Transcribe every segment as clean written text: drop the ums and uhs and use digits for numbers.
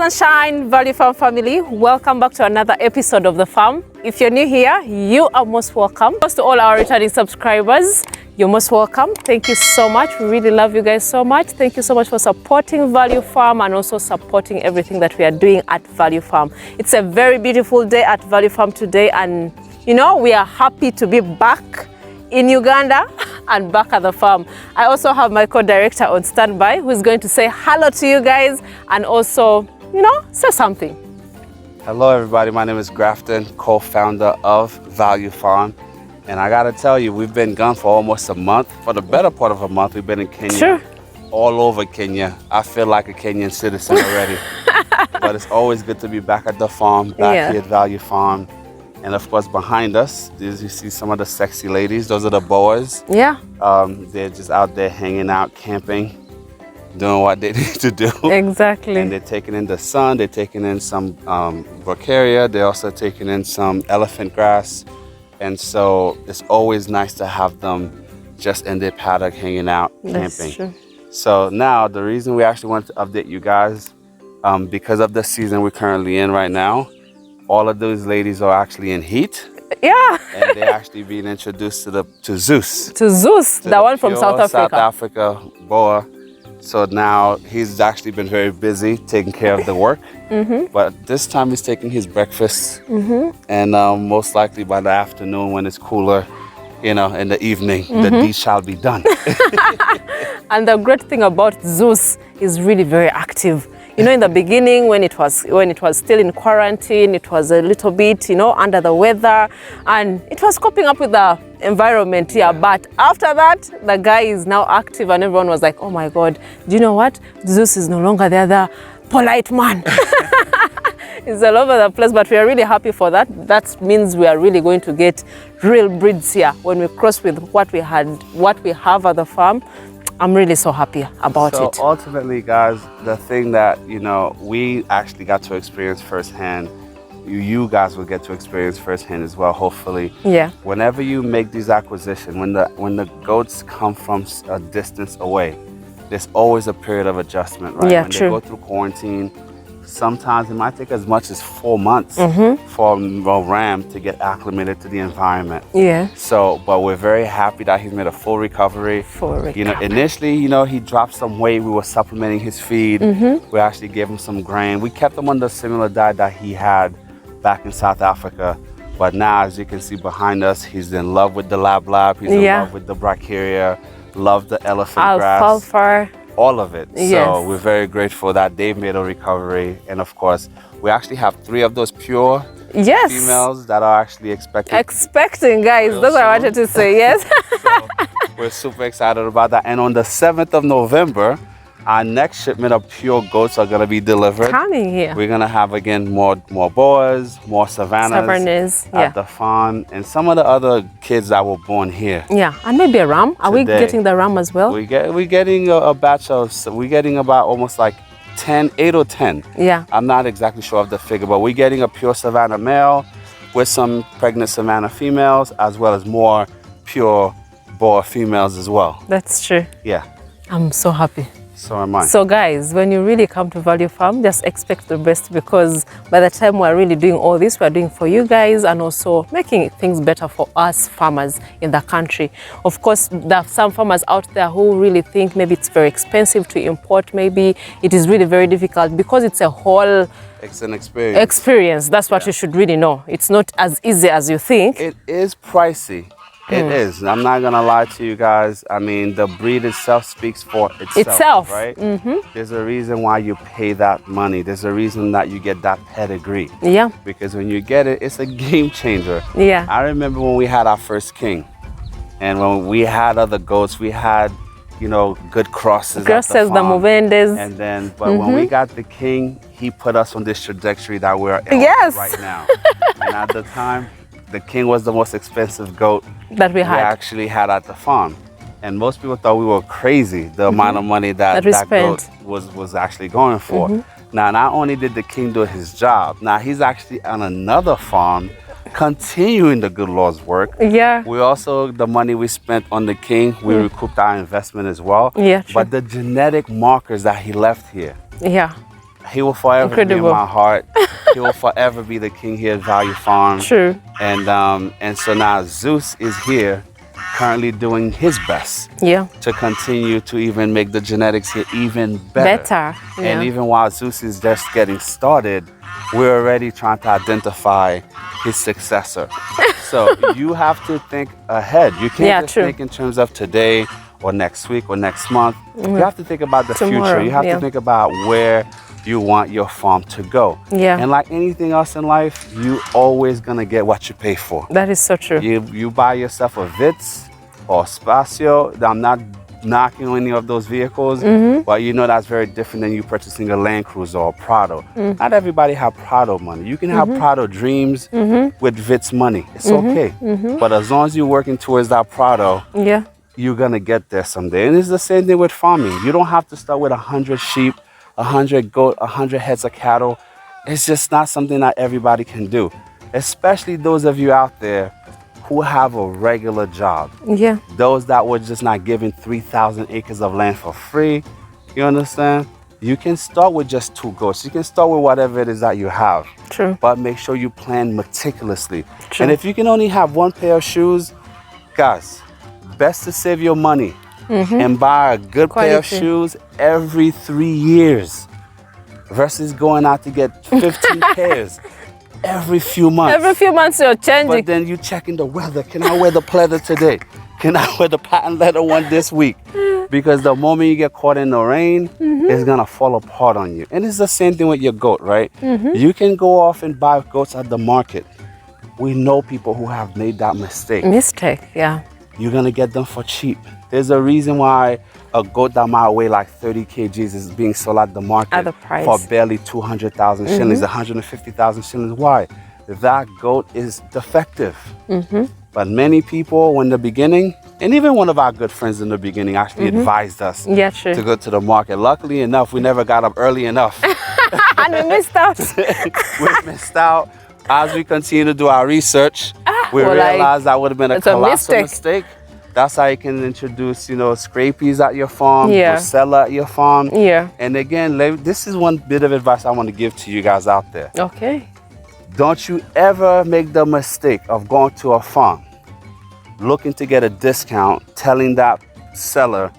and shine, Value Farm family. Welcome back to another episode of The Farm. If you're new here, you are most welcome. First to all our returning subscribers, you're most welcome. Thank you so much. We really love you guys so much. Thank you so much for supporting Value Farm and also supporting everything that we are doing at Value Farm. It's a very beautiful day at Value Farm today, and you know, we are happy to be back in Uganda and back at the farm. I also have my co-director on standby who's going to say hello to you guys and also, you know, say something. Hello everybody, my name is Grafton, co-founder of Value Farm. And I gotta tell you, we've been gone for almost a month. For the better part of a month, we've been in Kenya. Sure. All over Kenya. I feel like a Kenyan citizen already. But it's always good to be back at the farm, back here at Value Farm. And of course, behind us, you see some of the sexy ladies. Those are the boys. Yeah. They're just out there hanging out, camping, doing what they need to do. Exactly. And they're taking in the sun. They're taking in some bracharia. They're also taking in some elephant grass. And so it's always nice to have them just in their paddock hanging out, camping. That's true. So now the reason we actually want to update you guys, because of the season we're currently in right now, all of those ladies are actually in heat. Yeah. And they're actually being introduced to Zeus. To Zeus, the one from South Africa. South Africa, boa. So now he's actually been very busy taking care of the work. But this time he's taking his breakfast. And most likely by the afternoon when it's cooler, you know, in the evening, the deed shall be done. And the great thing about Zeus is really very active. You know, in the beginning, when it was still in quarantine, it was a little bit, you know, under the weather, and it was coping up with the environment here. But after that, the guy is now active, and everyone was like, "Oh my God, do you know what? Zeus is no longer the other polite man." He's all over the place, but we are really happy for that. That means we are really going to get real breeds here when we cross with what we have at the farm. I'm really so happy about it. So ultimately, guys, the thing that, you know, we actually got to experience firsthand, you guys will get to experience firsthand as well, hopefully. Yeah. Whenever you make these acquisitions, when the goats come from a distance away, there's always a period of adjustment, right? Yeah, when true. they go through quarantine, sometimes it might take as much as 4 months for a ram to get acclimated to the environment. Yeah. So, but we're very happy that he's made a full recovery. You know, initially, you know, he dropped some weight. We were supplementing his feed. We actually gave him some grain. We kept him on the similar diet that he had back in South Africa. But now, as you can see behind us, he's in love with the lab. He's in love with the bracharia, love the elephant grass. Alfalfa. All of it. Yes. So we're very grateful that they've made a recovery. And of course, we actually have 3 of those pure females that are actually expecting, guys. That's what I wanted to say. Yes. So we're super excited about that. And on the 7th of November, our next shipment of pure goats are going to be delivered. Coming here. We're going to have, again, more boas, more savannas at the farm, and some of the other kids that were born here. Yeah, and maybe a ram. Are we getting the ram as well? We're getting a batch of, we're getting about almost like 8 or 10. Yeah. I'm not exactly sure of the figure, but we're getting a pure savanna male with some pregnant savanna females, as well as more pure boa females as well. That's true. Yeah. I'm so happy. So am I. So guys, when you really come to Value Farm, just expect the best, because by the time we're really doing all this, we're doing for you guys and also making things better for us farmers in the country. Of course, there are some farmers out there who really think maybe it's very expensive to import. Maybe it is really very difficult because it's a whole... It's an experience. That's what you should really know. It's not as easy as you think. It is pricey. It is. I'm not going to lie to you guys. I mean, the breed itself speaks for itself. Right? There's a reason why you pay that money. There's a reason that you get that pedigree. Yeah. Because when you get it, it's a game changer. Yeah. I remember when we had our first king. And when we had other goats, we had, you know, good crosses. Crosses, the Muvendes. And then, but when we got the king, he put us on this trajectory that we're on right now. And at the time, the king was the most expensive goat that we actually had at the farm. And most people thought we were crazy, the amount of money that goat was actually going for. Now, not only did the king do his job, now he's actually on another farm continuing the good Lord's work. Yeah. We also, the money we spent on the king, we recouped our investment as well. Yeah, true. But the genetic markers that he left here. Yeah. He will forever be in Incredible. my heart. He will forever be the king here at Value Farm. True. And so now Zeus is here, currently doing his best Yeah. to continue to even make the genetics here even better. Yeah. And even while Zeus is just getting started, we're already trying to identify his successor. So you have to think ahead. You can't just think in terms of today or next week or next month. You have to think about the future. You have to think about where you want your farm to go. Yeah. And like anything else in life, you always gonna get what you pay for. That is so true. You buy yourself a Vitz or SCOCIAL. I'm not knocking on any of those vehicles, but you know that's very different than you purchasing a Land Cruiser or a Prado. Not everybody have Prado money. You can have Prado dreams with Vitz money. It's okay. But as long as you're working towards that Prado, you're gonna get there someday. And it's the same thing with farming. You don't have to start with 100 sheep, 100 goat, 100 heads of cattle. It's just not something that everybody can do, especially those of you out there who have a regular job. Yeah. Those that were just not given 3,000 acres of land for free. You understand? You can start with just 2 goats. You can start with whatever it is that you have. True. But make sure you plan meticulously. True. And if you can only have 1 pair of shoes, guys, best to save your money and buy a good pair of shoes every 3 years versus going out to get 15 pairs every few months. Every few months you're changing. But then you checking the weather. Can I wear the pleather today? Can I wear the patent leather one this week? Because the moment you get caught in the rain, it's gonna fall apart on you. And it's the same thing with your goat, right? You can go off and buy goats at the market. We know people who have made that mistake. Yeah. You're gonna get them for cheap. There's a reason why a goat that might weigh like 30 kgs is being sold at the market At the price. for barely 200,000 shillings, 150,000 shillings. Why? That goat is defective. But many people, in the beginning, and even one of our good friends in the beginning actually advised us to go to the market. Luckily enough, we never got up early enough. And we missed out. We missed out. As we continue to do our research, we realized that would have been a colossal mistake. That's how you can introduce, scrapies at your farm, brucella at your farm. Yeah. And again, this is one bit of advice I want to give to you guys out there. Okay. Don't you ever make the mistake of going to a farm, looking to get a discount, telling that seller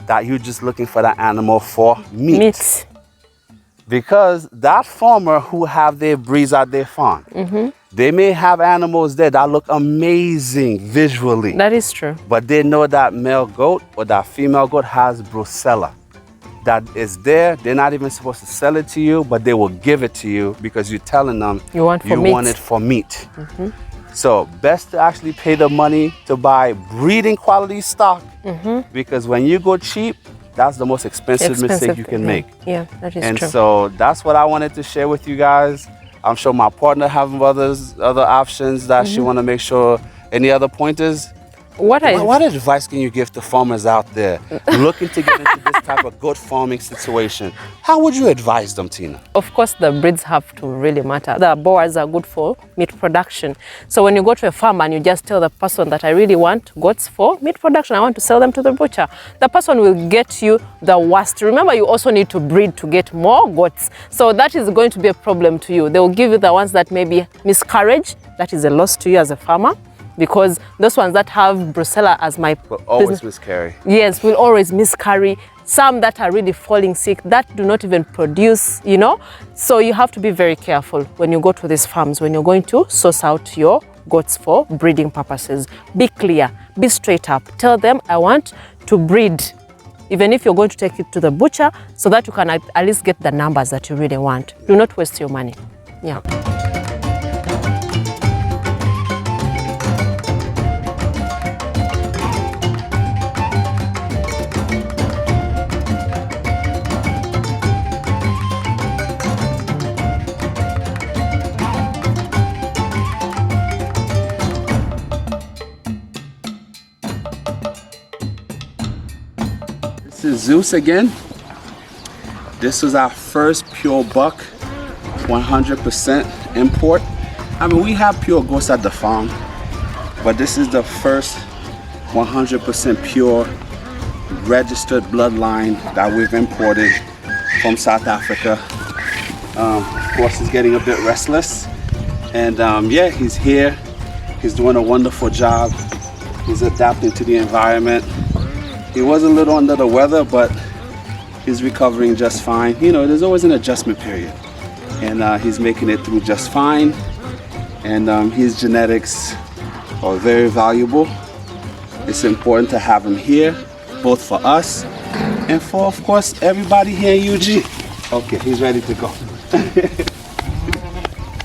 that you're just looking for that animal for meat. Because that farmer who have their breeds at their farm, they may have animals there that look amazing visually. That is true. But they know that male goat or that female goat has brucella. That is there. They're not even supposed to sell it to you, but they will give it to you because you're telling them you want it for meat. So best to actually pay the money to buy breeding quality stock because when you go cheap, that's the most expensive mistake you can make. Yeah, that is true. And so that's what I wanted to share with you guys. I'm sure my partner have other options that she want to make sure. Any other pointers? What advice can you give to farmers out there looking to get into this type of goat farming situation? How would you advise them, Tina? Of course, the breeds have to really matter. The boars are good for meat production. So when you go to a farm and you just tell the person that I really want goats for meat production, I want to sell them to the butcher, the person will get you the worst. Remember, you also need to breed to get more goats. So that is going to be a problem to you. They will give you the ones that maybe miscarriage. That is a loss to you as a farmer. Because those ones that have brucella as my will always miscarry. Yes, will always miscarry. Some that are really falling sick, that do not even produce, So you have to be very careful when you go to these farms, when you're going to source out your goats for breeding purposes. Be clear, be straight up. Tell them, I want to breed, even if you're going to take it to the butcher, so that you can at least get the numbers that you really want. Do not waste your money. Yeah. This is Zeus again. This was our first pure buck, 100% import. I mean, we have pure goats at the farm, but this is the first 100% pure registered bloodline that we've imported from South Africa. Of course, he's getting a bit restless. And yeah, he's here. He's doing a wonderful job. He's adapting to the environment. He was a little under the weather, but he's recovering just fine. You know, there's always an adjustment period. And he's making it through just fine. And his genetics are very valuable. It's important to have him here, both for us and for, of course, everybody here in UG. Okay, he's ready to go.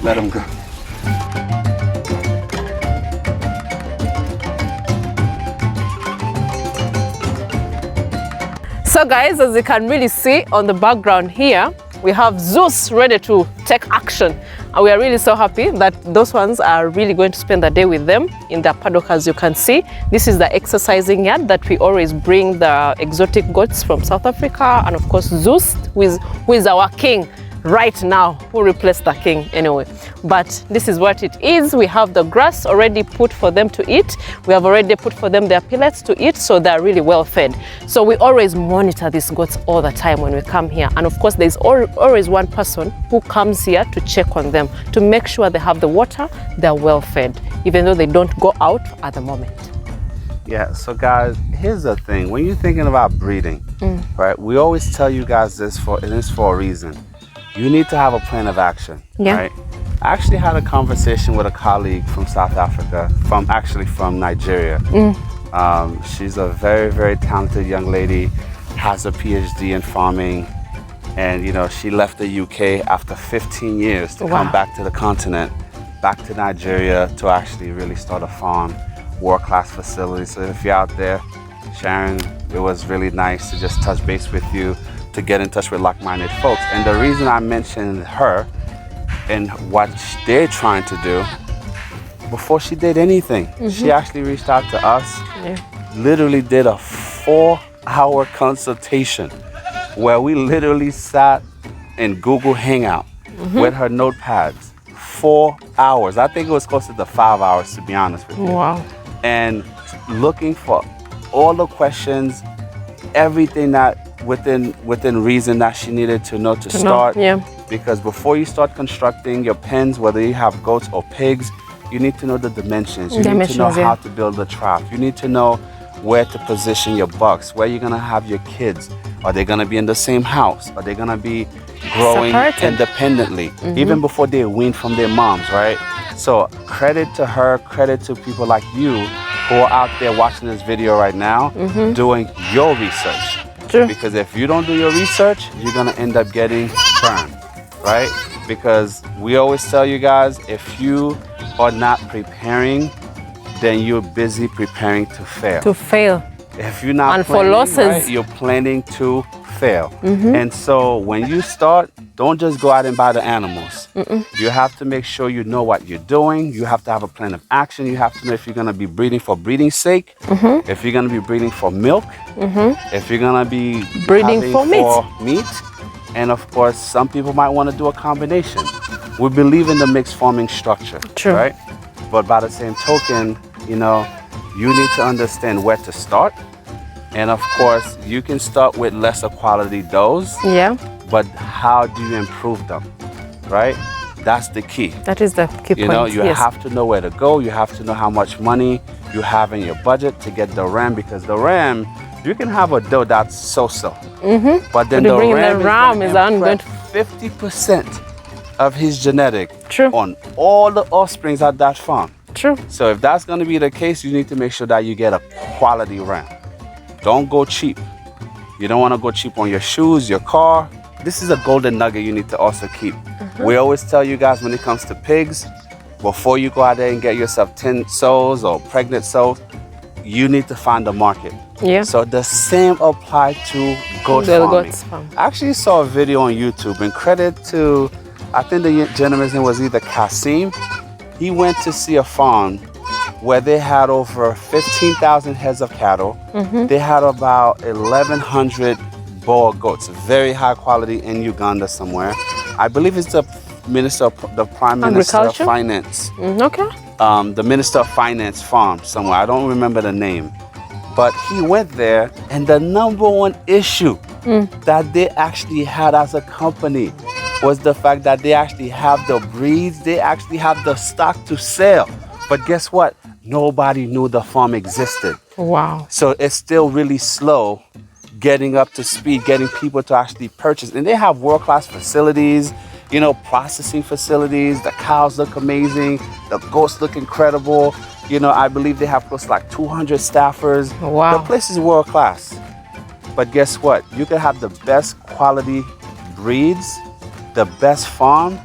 Let him go. So guys, as you can really see on the background here, we have Zeus ready to take action. And we are really so happy that those ones are really going to spend the day with them in the paddock. As you can see, this is the exercising yard that we always bring the exotic goats from South Africa. And of course, Zeus, who is our king right now, who replaced the king anyway. But this is what it is. We have the grass already put for them to eat. We have already put for them their pellets to eat, so they're really well fed. So we always monitor these goats all the time when we come here. And of course, there's always one person who comes here to check on them, to make sure they have the water, they're well fed, even though they don't go out at the moment. Yeah, so guys, here's the thing. When you're thinking about breeding, right, we always tell you guys this for a reason. You need to have a plan of action, right? I actually had a conversation with a colleague from South Africa, from Nigeria. She's a very, very talented young lady, has a PhD in farming, and you know, she left the UK after 15 years to come back to the continent, back to Nigeria to actually really start a farm, world-class facility. So if you're out there, Sharon, it was really nice to just touch base with you, to get in touch with like-minded folks. And the reason I mentioned her and what they're trying to do, before she did anything, she actually reached out to us, literally did a 4-hour consultation where we literally sat in Google Hangout with her notepads. 4 hours. I think it was closer to 5 hours, to be honest with you. Wow. And looking for all the questions, everything that within reason that she needed to know to start. Because before you start constructing your pens, whether you have goats or pigs, you need to know the dimensions. You need to know how to build the trap. You need to know where to position your bucks, where you're gonna have your kids. Are they gonna be in the same house? Are they gonna be growing independently, even before they wean from their moms, right? So credit to her, credit to people like you who are out there watching this video right now, doing your research. Because if you don't do your research, you're gonna end up getting burned, right? Because we always tell you guys, if you are not preparing, then you're busy preparing to fail. If you're not planning, right, you're planning to fail. And so when you start, don't just go out and buy the animals. You have to make sure you know what you're doing. You have to have a plan of action. You have to know if you're going to be breeding for breeding's sake, if you're going to be breeding for milk, if you're going to be breeding for meat. And of course, some people might want to do a combination. We believe in the mixed farming structure, right? But by the same token, you know, you need to understand where to start. And of course, you can start with lesser quality does. But how do you improve them, right? That's the key. That is the key point. You know, you have to know where to go. You have to know how much money you have in your budget to get the ram, because the ram, you can have a doe that's so-so. But then the ram is going to 50% of his genetic on all the offsprings at that farm. So if that's going to be the case, you need to make sure that you get a quality ram. Don't go cheap. You don't want to go cheap on your shoes, your car. This is a golden nugget you need to also keep. We always tell you guys, when it comes to pigs, before you go out there and get yourself 10 sows or pregnant sows, you need to find a market. So the same apply to goat farming. I actually saw a video on YouTube, and credit to, I think the gentleman's name was either Kasim. He went to see a farm where they had over 15,000 heads of cattle. They had about 1,100 Boer goats, very high quality, in Uganda somewhere. I believe it's the Prime Minister of Finance. The Minister of Finance farm somewhere. I don't remember the name. But he went there, and the #1 issue that they actually had as a company was the fact that they actually have the breeds, they actually have the stock to sell. But guess what? Nobody knew the farm existed. Wow. So it's still really slow getting up to speed, getting people to actually purchase. And they have world-class facilities, you know, processing facilities. The cows look amazing. The goats look incredible. You know, I believe they have close to like 200 staffers. Wow. The place is world-class. But guess what? You can have the best quality breeds, the best farm.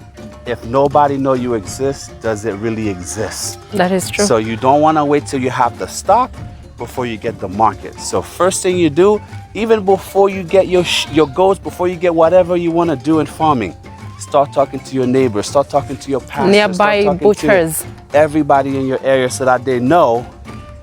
If nobody know you exist, does it really exist? That is true. So you don't want to wait till you have the stock before you get the market. So first thing you do, even before you get your goats, before you get whatever you want to do in farming, start talking to your neighbors, start talking to your pastors, nearby butchers, everybody in your area, so that they know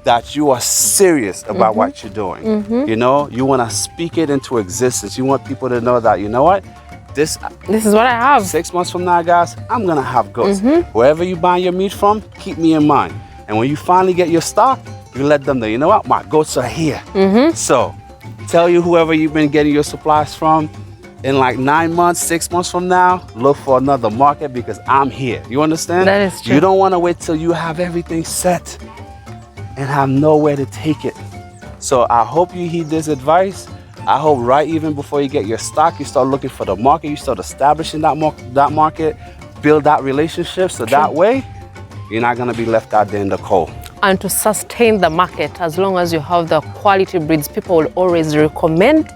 that you are serious about what you're doing. You know, you want to speak it into existence. You want people to know that, you know what? This is what I have. 6 months from now, guys, I'm gonna have goats. Wherever you buy your meat from, keep me in mind. And when you finally get your stock, you let them know, you know what, my goats are here. So tell you whoever you've been getting your supplies from, in like 9 months, 6 months from now, look for another market because I'm here. You understand? That is true. You don't want to wait till you have everything set and have nowhere to take it. So I hope you heed this advice. I hope right even before you get your stock, you start looking for the market, you start establishing that market, build that relationship, so that way you're not going to be left out there in the cold. And to sustain the market, as long as you have the quality breeds, people will always recommend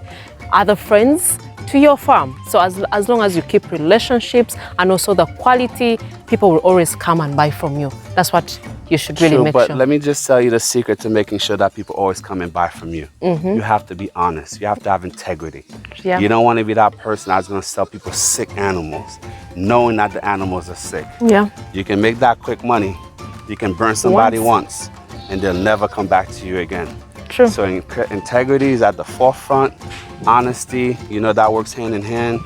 other friends to your farm. So as long as you keep relationships and also the quality, people will always come and buy from you. That's what you should really make sure. But let me just tell you the secret to making sure that people always come and buy from you. You have to be honest. You have to have integrity. Yeah. You don't want to be that person that's going to sell people sick animals, knowing that the animals are sick. Yeah. You can make that quick money. You can burn somebody once and they'll never come back to you again. True. So integrity is at the forefront. Honesty, you know, that works hand in hand.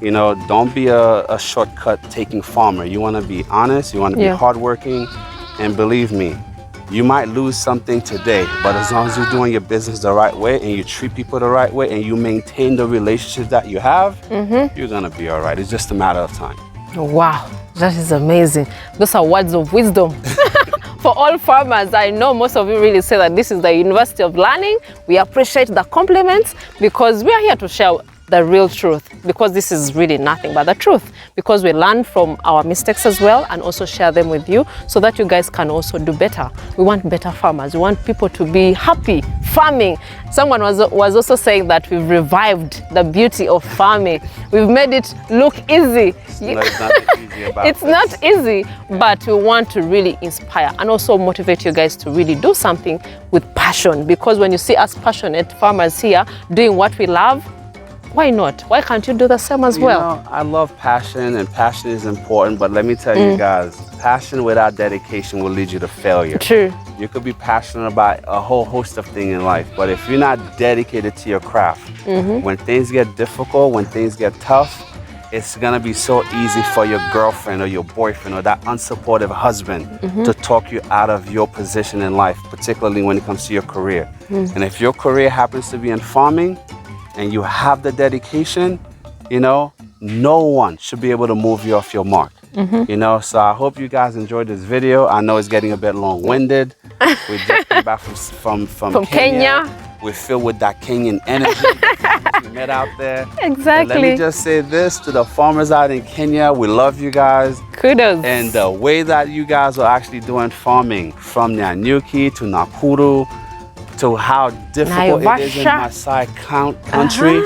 You know, don't be a shortcut taking farmer. You want to be honest, you want to be hardworking, and believe me, you might lose something today, but as long as you're doing your business the right way and you treat people the right way and you maintain the relationships that you have, you're gonna be all right. It's just a matter of time. Wow, that is amazing. Those are words of wisdom. For all farmers, I know most of you really say that this is the University of Learning. We appreciate the compliments because we are here to share the real truth, because this is really nothing but the truth, because we learn from our mistakes as well and also share them with you so that you guys can also do better. We want better farmers. We want people to be happy farming. Someone was also saying that we've revived the beauty of farming. We've made it look easy. No, it's not easy about It's not easy, but we want to really inspire and also motivate you guys to really do something with passion, because when you see us passionate farmers here doing what we love, why not? Why can't you do the same as well? You know, I love passion, and passion is important, but let me tell you guys, passion without dedication will lead you to failure. True. You could be passionate about a whole host of things in life, but if you're not dedicated to your craft, when things get difficult, when things get tough, it's gonna be so easy for your girlfriend or your boyfriend or that unsupportive husband to talk you out of your position in life, particularly when it comes to your career. And if your career happens to be in farming, and you have the dedication, you know, no one should be able to move you off your mark. You know, so I hope you guys enjoyed this video. I know it's getting a bit long-winded. We just came back from Kenya. We're filled with that Kenyan energy we met out there. Exactly. And let me just say this to the farmers out in Kenya. We love you guys. Kudos. And the way that you guys are actually doing farming, from Nyanyuki to Nakuru, to how difficult it is in Maasai country,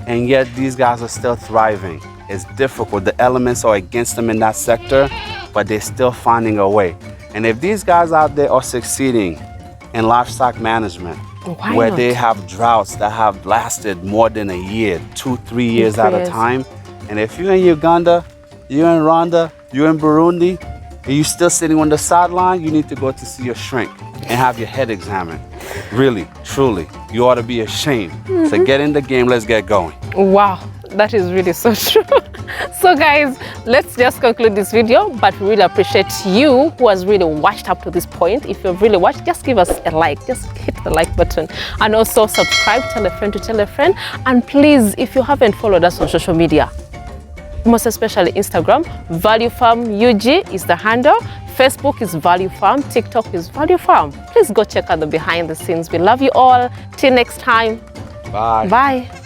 and yet these guys are still thriving. It's difficult. The elements are against them in that sector, but they're still finding a way. And if these guys out there are succeeding in livestock management, where they have droughts that have lasted more than a year, 2-3 years at a time, and if you're in Uganda, you're in Rwanda, you're in Burundi, and you're still sitting on the sideline, you need to go to see your shrink and have your head examined. Really, truly, you ought to be ashamed. So get in the game, let's get going. Wow, that is really so true. So guys, let's just conclude this video, but we really appreciate you who has really watched up to this point. If you've really watched, just give us a like, just hit the like button, and also subscribe, tell a friend to tell a friend. And please, if you haven't followed us on social media, most especially Instagram. Value Farm UG is the handle. Facebook is Value Farm. TikTok is Value Farm. Please go check out the behind the scenes. We love you all. Till next time. Bye. Bye.